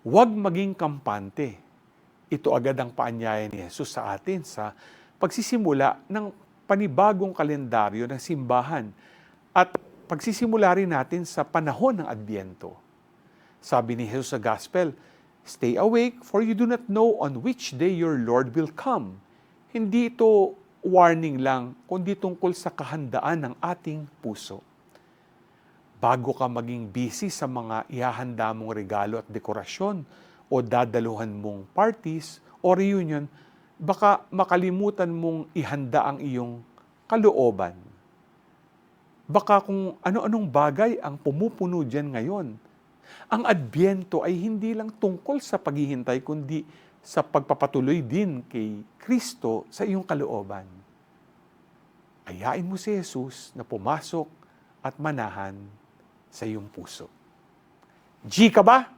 Huwag maging kampante. Ito agad ang paanyaya ni Jesus sa atin sa pagsisimula ng panibagong kalendaryo ng simbahan at pagsisimula rin natin sa panahon ng Adbyento. Sabi ni Jesus sa Gospel, "Stay awake, for you do not know on which day your Lord will come." Hindi ito warning lang, kundi tungkol sa kahandaan ng ating puso. Bago ka maging busy sa mga ihahanda mong regalo at dekorasyon o dadaluhan mong parties o reunion, baka makalimutan mong ihanda ang iyong kalooban. Baka kung ano-anong bagay ang pumupuno dyan ngayon. Ang Adbyento ay hindi lang tungkol sa paghihintay, kundi sa pagpapatuloy din kay Kristo sa iyong kalooban. Ayain mo si Jesus na pumasok at manahan sa iyong puso. G ka ba?